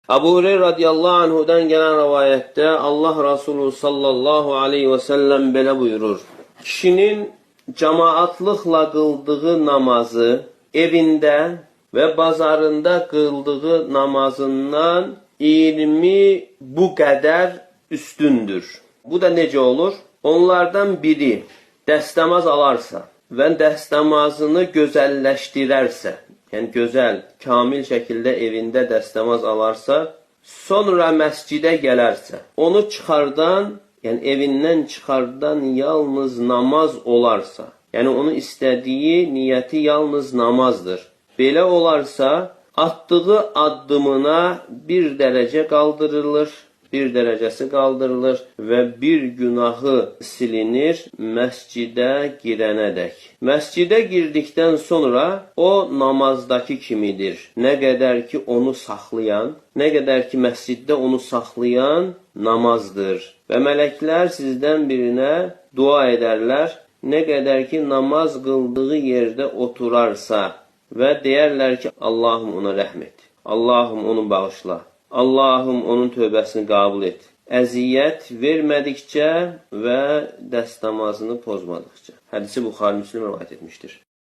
Əbu Hüreyra radiyallahu anhudan gələn rivayətdə Allah Resulü sallallahu aleyhi və səlləm belə buyurur. Kişinin cemaatlıqla qıldığı namazı evində və bazarında qıldığı namazından 20 bu qədər üstündür. Bu da necə olur? Onlardan biri dəstəmaz alarsa və dəstəmazını gözəlləşdirərsə, yəni gözəl, kamil şəkildə evində dəstəmaz alarsa, sonra məscidə gələrsə, onu çıxardan, yəni evindən çıxardan yalnız namaz olarsa, yəni onun istədiyi niyyəti yalnız namazdır. Belə olarsa, atdığı addımına bir dərəcə qaldırılır, bir dərəcəsi qaldırılır və bir günahı silinir məscidə girənədək. Məscidə girdikdən sonra o namazdakı kimidir. Nə qədər ki onu saxlayan, nə qədər ki məsciddə onu saxlayan namazdır. Və mələklər sizdən birinə dua edərlər, nə qədər ki namaz qıldığı yerdə oturarsa və deyərlər ki, Allahım ona rəhm et, Allahım onu bağışla. Allahım onun tövbəsini qəbul et. Əziyyət vermədikcə və dəstəmazını pozmadıqca. Hədisi Buxari Müslim rivayət etmişdir.